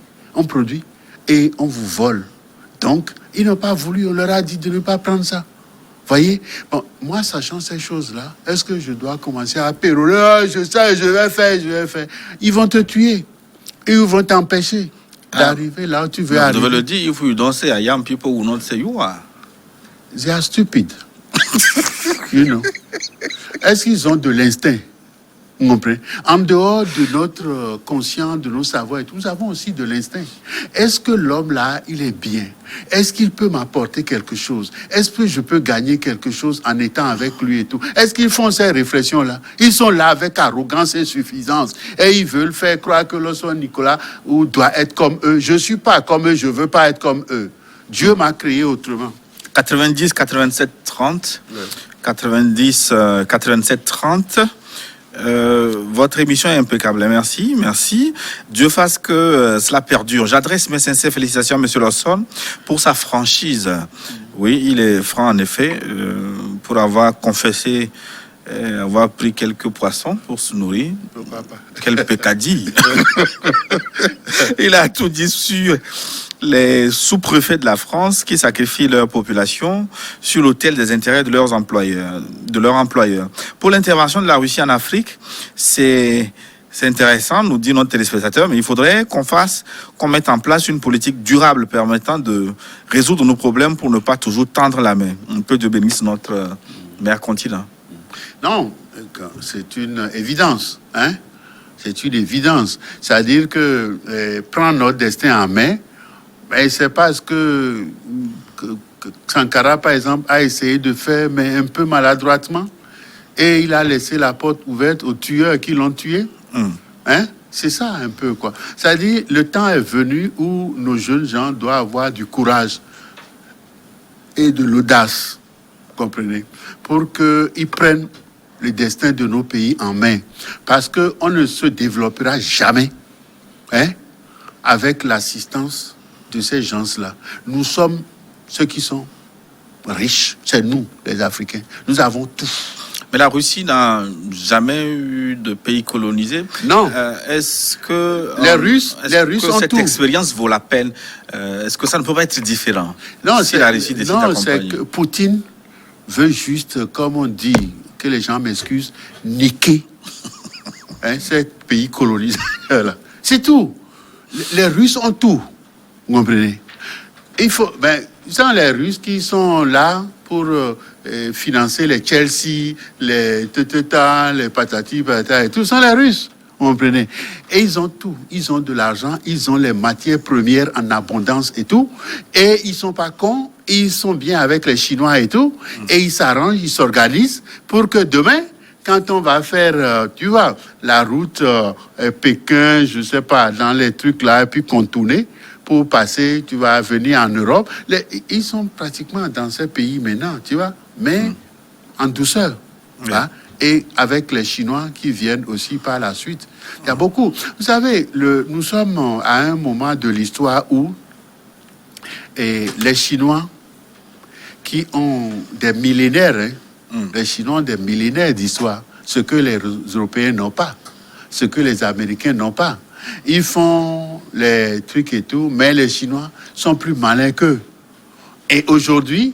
et on vous vole. Donc, ils n'ont pas voulu, on leur a dit de ne pas prendre ça. Voyez? Bon, moi, sachant ces choses-là, est-ce que je dois commencer à péroler? Je sais, je vais faire. Ils vont te tuer. Ils vont t'empêcher d'arriver là où tu veux arriver. Vous devez le dire, if you don't say I am, people will not say you are. They are stupid. You know. Est-ce qu'ils ont de l'instinct? Vous comprenez? En dehors de notre conscience, de nos savoirs, nous avons aussi de l'instinct. Est-ce que l'homme là, il est bien? Est-ce qu'il peut m'apporter quelque chose? Est-ce que je peux gagner quelque chose en étant avec lui et tout? Est-ce qu'ils font ces réflexions-là? Ils sont là avec arrogance et suffisance. Et ils veulent faire croire que Lawson Nicolas doit être comme eux. Je ne suis pas comme eux, je ne veux pas être comme eux. Dieu m'a créé autrement. 90, 87, 30. Ouais. 90, 87, 30. Votre émission est impeccable, merci. Dieu fasse que cela perdure. J'adresse mes sincères félicitations à M. Lawson pour sa franchise. Oui, il est franc en effet, pour avoir confessé, avoir pris quelques poissons pour se nourrir. Pourquoi pas? Quel pécadille. Il a tout dit sur les sous-préfets de la France qui sacrifient leur population sur l'autel des intérêts de leurs employeurs, Pour l'intervention de la Russie en Afrique, c'est intéressant, nous dit notre téléspectateur, mais il faudrait qu'on mette en place une politique durable permettant de résoudre nos problèmes pour ne pas toujours tendre la main. Un peu de bénisse notre mère continent. Non, c'est une évidence, C'est une évidence. C'est-à-dire que prendre notre destin en main, mais c'est parce que Sankara, par exemple, a essayé de faire, mais un peu maladroitement, et il a laissé la porte ouverte aux tueurs qui l'ont tué. C'est ça un peu, quoi. C'est-à-dire, le temps est venu où nos jeunes gens doivent avoir du courage et de l'audace, vous comprenez, pour qu'ils prennent le destin de nos pays en main. Parce qu'on ne se développera jamais avec l'assistance de ces gens-là. Nous sommes ceux qui sont riches, c'est nous, les Africains. Nous avons tout. Mais la Russie n'a jamais eu de pays colonisé. Non. Est-ce que les Russes ont cette tout. expérience vaut la peine? Est-ce que ça ne peut pas être différent? Non, si la Russie décide d'accompagner. C'est que Poutine veut juste, comme on dit, que les gens m'excusent, niquer ces pays colonisateurs-là. C'est tout. Les Russes ont tout. Vous comprenez? Il faut, sont les Russes qui sont là pour financer les Chelsea, les Tata, les patati, patata et tout. Ce sont les Russes. Vous comprenez? Et ils ont tout. Ils ont de l'argent, ils ont les matières premières en abondance et tout. Et ils sont pas cons, ils sont bien avec les Chinois et tout. Et ils s'arrangent, ils s'organisent pour que demain, quand on va faire, tu vois, la route Pékin, je sais pas, dans les trucs là, et puis contourner, pour passer, tu vas venir en Europe. Ils sont pratiquement dans ces pays maintenant, tu vois, mais en douceur. Oui. Hein? Et avec les Chinois qui viennent aussi par la suite. Il y a beaucoup. Vous savez, nous sommes à un moment de l'histoire où les Chinois qui ont des millénaires, les Chinois ont des millénaires d'histoire, ce que les Européens n'ont pas, ce que les Américains n'ont pas. Ils font les trucs et tout, mais les Chinois sont plus malins qu'eux. Et aujourd'hui,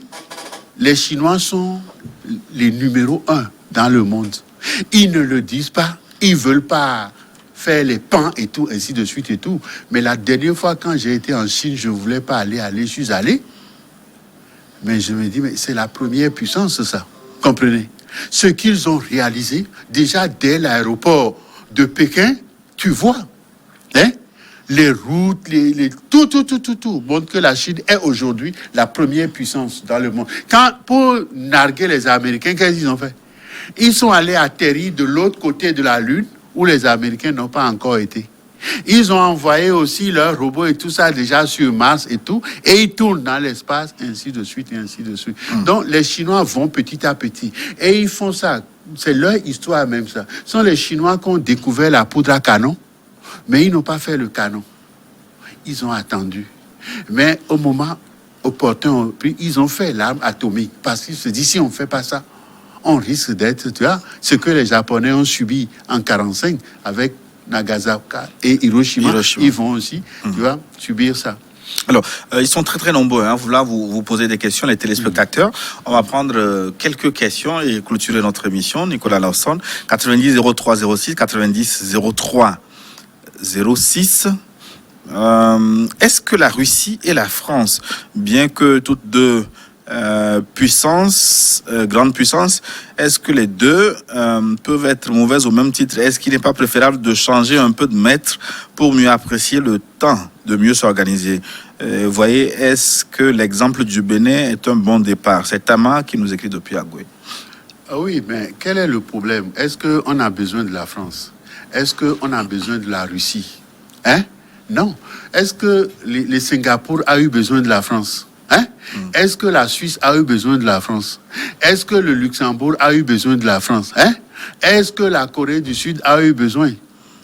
les Chinois sont les numéros 1 dans le monde. Ils ne le disent pas, ils veulent pas faire les pans et tout, ainsi de suite et tout. Mais la dernière fois, quand j'ai été en Chine, je voulais pas aller, je suis allé. Mais je me dis, mais c'est la première puissance, ça. Comprenez? Ce qu'ils ont réalisé, déjà dès l'aéroport de Pékin, tu vois, hein? Les routes, tout montre que la Chine est aujourd'hui la première puissance dans le monde. Pour narguer les Américains, qu'est-ce qu'ils ont fait? Ils sont allés atterrir de l'autre côté de la Lune, où les Américains n'ont pas encore été. Ils ont envoyé aussi leurs robots et tout ça déjà sur Mars et tout, et ils tournent dans l'espace, ainsi de suite, et ainsi de suite. Donc les Chinois vont petit à petit, et ils font ça. C'est leur histoire même, ça. Ce sont les Chinois qui ont découvert la poudre à canon, mais ils n'ont pas fait le canon. Ils ont attendu. Mais au moment opportun, ils ont fait l'arme atomique, parce qu'ils se disent, si on ne fait pas ça, on risque d'être, tu vois, ce que les Japonais ont subi en 1945 avec Nagasaki et Hiroshima. Ils vont aussi, tu vois, subir ça. Alors, ils sont très très nombreux. Hein. Là, vous posez des questions, les téléspectateurs. On va prendre quelques questions et clôturer notre émission. Nicolas Lawson, 90 03 06, 90 03 06. Est-ce que la Russie et la France, bien que toutes deux grandes puissances, est-ce que les deux peuvent être mauvaises au même titre? Est-ce qu'il n'est pas préférable de changer un peu de maître pour mieux apprécier le temps, de mieux s'organiser? Vous voyez, est-ce que l'exemple du Bénin est un bon départ? C'est Tama qui nous écrit depuis Agoué. Oui, mais quel est le problème? Est-ce qu'on a besoin de la France? Est-ce qu'on a besoin de la Russie? Hein? Non. Est-ce que les Singapour a eu besoin de la France? Hein? Est-ce que la Suisse a eu besoin de la France? Est-ce que le Luxembourg a eu besoin de la France? Hein? Est-ce que la Corée du Sud a eu besoin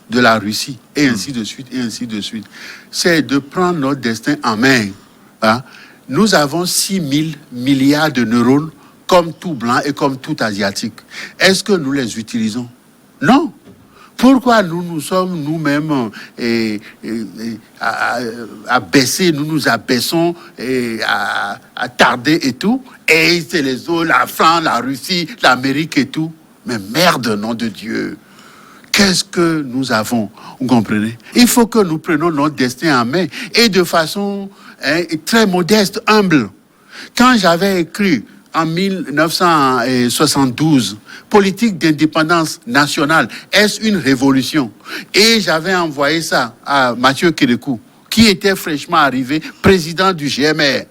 de la Russie? Et ainsi de suite, et ainsi de suite. C'est de prendre notre destin en main. Hein? Nous avons 6 000 milliards de neurones comme tout blanc et comme tout asiatique. Est-ce que nous les utilisons? Non. Pourquoi nous sommes nous-mêmes à baisser, nous nous abaissons à tarder et tout, et c'est les autres, la France, la Russie, l'Amérique et tout. Mais merde, nom de Dieu, qu'est-ce que nous avons? Vous comprenez? Il faut que nous prenions notre destin en main, et de façon très modeste, humble. Quand j'avais écrit en 1972, politique d'indépendance nationale, est-ce une révolution? Et j'avais envoyé ça à Mathieu Kérékou, qui était fraîchement arrivé, président du GMR,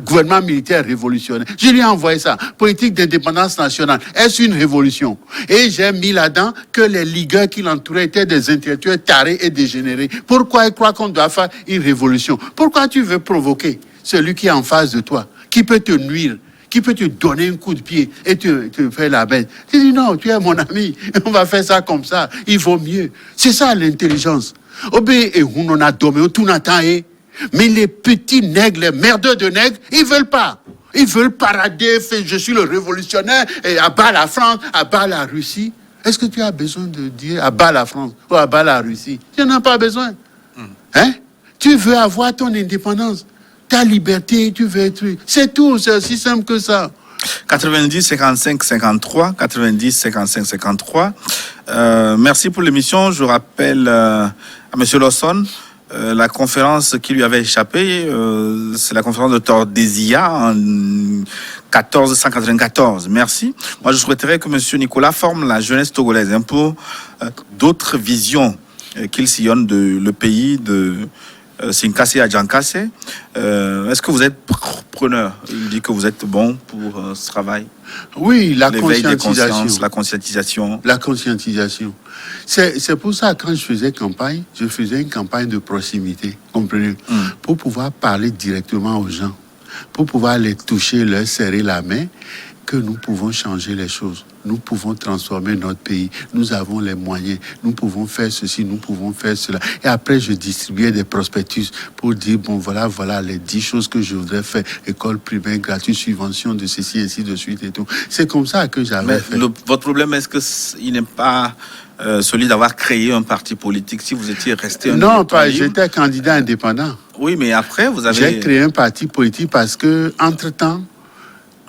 gouvernement militaire révolutionnaire. Je lui ai envoyé ça, politique d'indépendance nationale, est-ce une révolution? Et j'ai mis là-dedans que les ligueurs qui l'entouraient étaient des intellectuels tarés et dégénérés. Pourquoi ils croient qu'on doit faire une révolution? Pourquoi tu veux provoquer celui qui est en face de toi, qui peut te nuire, qui peut te donner un coup de pied et te faire la bête? Tu dis non, tu es mon ami, on va faire ça comme ça, il vaut mieux. C'est ça l'intelligence. Et on en a dormi, tout n'attend. Mais les petits nègres, les merdeux de nègres, ils veulent pas. Ils veulent parader, je suis le révolutionnaire, et abat la France, abat la Russie. Est-ce que tu as besoin de dire abat la France ou abat la Russie? Tu n'en as pas besoin. Hein? Tu veux avoir ton indépendance, ta liberté, tu veux être... C'est tout, c'est aussi simple que ça. 90 55 53, 90 55 53. Merci pour l'émission. Je rappelle à M. Lawson la conférence qui lui avait échappé. C'est la conférence de Tordesillas en 1494. Merci. Moi, je souhaiterais que M. Nicolas forme la jeunesse togolaise un peu d'autres visions qu'il sillonne le pays de Sinkase à Djankase. Est-ce que vous êtes preneur? Il dit que vous êtes bon pour ce travail. Oui, la conscientisation. La conscientisation. C'est pour ça, quand je faisais campagne, je faisais une campagne de proximité, comprenez? Pour pouvoir parler directement aux gens, pour pouvoir les toucher, leur serrer la main, que nous pouvons changer les choses. Nous pouvons transformer notre pays. Nous avons les moyens. Nous pouvons faire ceci, nous pouvons faire cela. Et après, je distribuais des prospectus pour dire, bon, voilà les 10 choses que je voudrais faire. École primaire gratuite, subvention de ceci, ainsi de suite et tout. C'est comme ça que j'avais fait. Votre problème, est-ce qu'il n'est pas celui d'avoir créé un parti politique si vous étiez resté... Non, pas. J'étais candidat indépendant. Oui, mais après, vous avez... J'ai créé un parti politique parce que, entre-temps,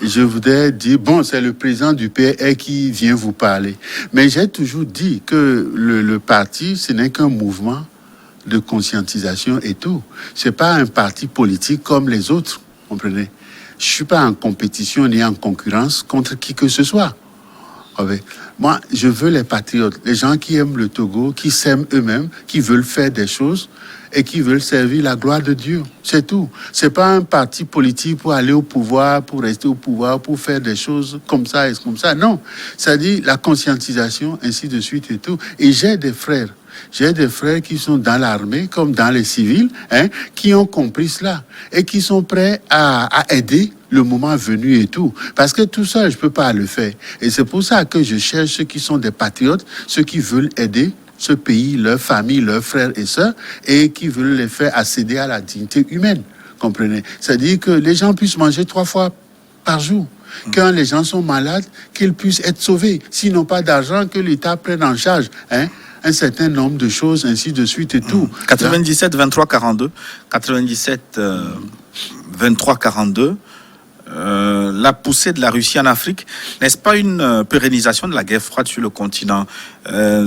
je voudrais dire, bon, c'est le président du PE qui vient vous parler. Mais j'ai toujours dit que le parti, ce n'est qu'un mouvement de conscientisation et tout. C'est pas un parti politique comme les autres, comprenez? Je suis pas en compétition ni en concurrence contre qui que ce soit. Moi, je veux les patriotes, les gens qui aiment le Togo, qui s'aiment eux-mêmes, qui veulent faire des choses et qui veulent servir la gloire de Dieu. C'est tout. C'est pas un parti politique pour aller au pouvoir, pour rester au pouvoir, pour faire des choses comme ça et comme ça. Non. Ça dit la conscientisation, ainsi de suite et tout. Et j'ai des frères. J'ai des frères qui sont dans l'armée, comme dans les civils, qui ont compris cela et qui sont prêts à aider le moment venu et tout. Parce que tout ça, je ne peux pas le faire. Et c'est pour ça que je cherche ceux qui sont des patriotes, ceux qui veulent aider ce pays, leur famille, leurs frères et sœurs, et qui veulent les faire accéder à la dignité humaine. Comprenez? C'est-à-dire que les gens puissent manger 3 fois par jour. Quand les gens sont malades, qu'ils puissent être sauvés. S'ils n'ont pas d'argent, que l'État prenne en charge un certain nombre de choses, ainsi de suite et tout. 97 23 42. 97 23 42. La poussée de la Russie en Afrique, n'est-ce pas une pérennisation de la guerre froide sur le continent?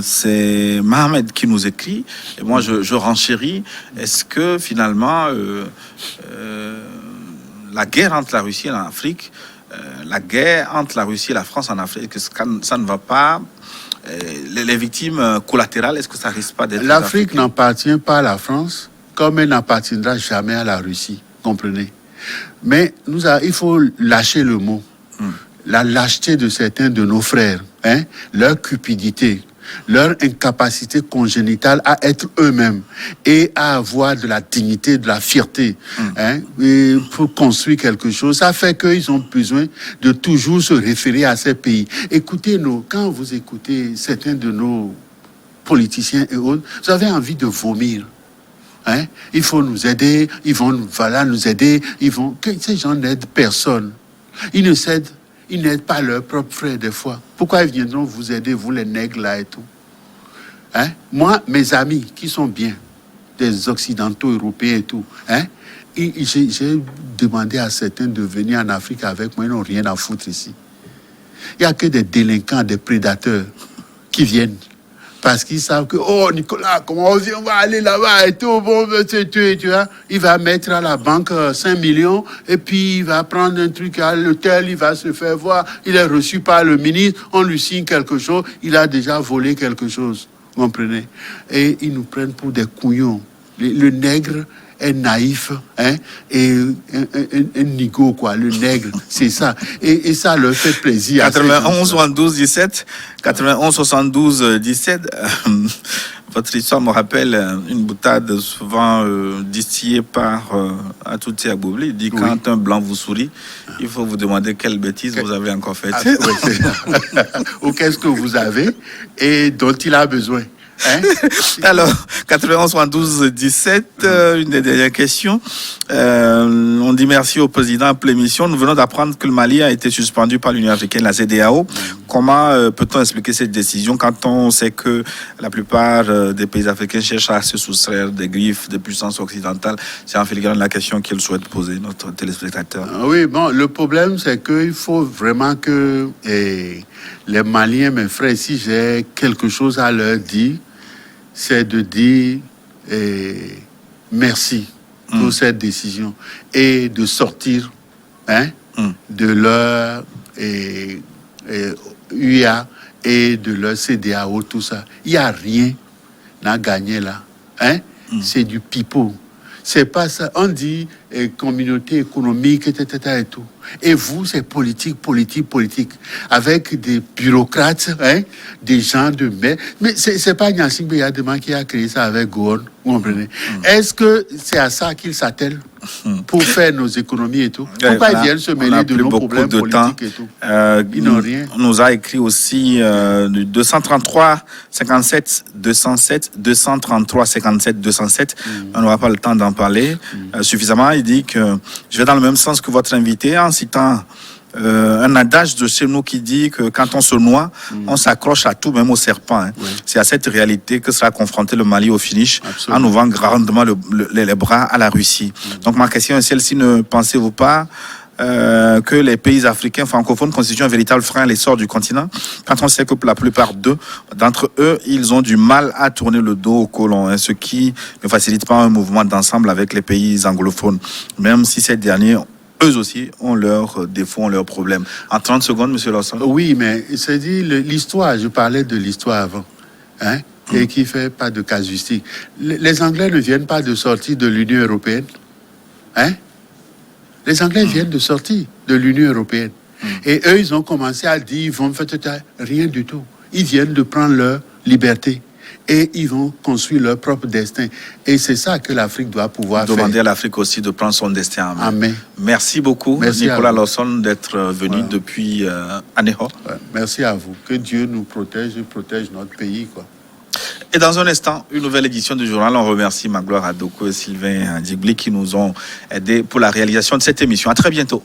C'est Mohamed qui nous écrit, et moi je renchéris. Est-ce que finalement la guerre entre la Russie et l'Afrique, la guerre entre la Russie et la France en Afrique, ça ne va pas? Les victimes collatérales, est-ce que ça risque pas d'être... L'Afrique n'appartient pas à la France, comme elle n'appartiendra jamais à la Russie, comprenez? Mais il faut lâcher le mot. La lâcheté de certains de nos frères, leur cupidité, leur incapacité congénitale à être eux-mêmes et à avoir de la dignité, de la fierté, et pour construire quelque chose. Ça fait qu'ils ont besoin de toujours se référer à ces pays. Écoutez-nous, quand vous écoutez certains de nos politiciens et autres, vous avez envie de vomir. Il faut nous aider, ils vont nous aider, ces gens n'aident personne. Ils n'aident pas leurs propres frères des fois. Pourquoi ils viendront vous aider, vous les nègres là et tout? Moi, mes amis qui sont bien, des occidentaux européens et tout, j'ai demandé à certains de venir en Afrique avec moi, ils n'ont rien à foutre ici. Il n'y a que des délinquants, des prédateurs qui viennent. Parce qu'ils savent que, oh Nicolas, comment on va aller là-bas et tout, bon, tu vois, il va mettre à la banque 5 millions et puis il va prendre un truc à l'hôtel, il va se faire voir, il est reçu par le ministre, on lui signe quelque chose, il a déjà volé quelque chose, vous comprenez? Et ils nous prennent pour des couillons. Le nègre est naïf, et un nigo, quoi, le nègre, c'est ça. Et ça leur fait plaisir. 91 72 17, 91 72 17. Votre histoire me rappelle une boutade souvent distillée par Atouti Agboubli. Il dit quand un blanc vous sourit, il faut vous demander quelle bêtise vous avez encore faite. Ou qu'est-ce que vous avez et dont il a besoin. Hein? Alors, 91 72 17, une des dernières questions. On dit merci au président pour l'émission. Nous venons d'apprendre que le Mali a été suspendu par l'Union africaine, la CEDEAO. Comment peut-on expliquer cette décision quand on sait que la plupart des pays africains cherchent à se soustraire des griffes des puissances occidentales? C'est en filigrane la question qu'il souhaite poser, notre téléspectateur. Oui, bon, le problème, c'est qu'il faut vraiment que les Maliens, mes frères, si j'ai quelque chose à leur dire, c'est de dire merci pour cette décision et de sortir de leur UA et de leur CEDEAO, tout ça. Il n'y a rien à gagner là. C'est du pipeau. C'est pas ça. On dit communauté économique, etc. et tout. Et vous, c'est politique. Avec des bureaucrates, des gens de mer. Mais c'est pas Nyassing Beyadema qui a créé ça avec Gouon. Vous comprenez? Est-ce que c'est à ça qu'ils s'attellent pour faire nos économies et tout? Pourquoi ils viennent se mêler de nos problèmes politiques et tout? Ils n'ont rien. On nous a écrit aussi 233 57 207 233 57 207. On n'aura pas le temps d'en parler suffisamment. Il dit que je vais dans le même sens que votre invité en citant un adage de chez nous qui dit que quand on se noie, on s'accroche à tout, même au serpent. Oui. C'est à cette réalité que sera confronté le Mali au finish. Absolument. En ouvrant grandement les bras à la Russie. Donc ma question est celle-ci, ne pensez-vous pas que les pays africains francophones constituent un véritable frein à l'essor du continent, quand on sait que pour la plupart d'entre eux, ils ont du mal à tourner le dos aux colons, ce qui ne facilite pas un mouvement d'ensemble avec les pays anglophones, même si ces derniers, eux aussi, ont leurs défauts, ont leurs problèmes. En 30 secondes, M. Lawson. Oui, mais c'est dit l'histoire, je parlais de l'histoire avant, et qui fait pas de casuistique. Les Anglais ne viennent pas de sortir de l'Union européenne, Les Anglais viennent de sortir de l'Union européenne. Et eux, ils ont commencé à dire, ils vont faire rien du tout. Ils viennent de prendre leur liberté. Et ils vont construire leur propre destin. Et c'est ça que l'Afrique doit pouvoir faire. Demander à l'Afrique aussi de prendre son destin en main. Amen. Merci beaucoup, Nicolas Lawson, d'être venu depuis Aného. Merci à vous. Que Dieu nous protège et protège notre pays, quoi. Et dans un instant, une nouvelle édition du journal. On remercie Magloire Adoko et Sylvain Djibli qui nous ont aidés pour la réalisation de cette émission. À très bientôt.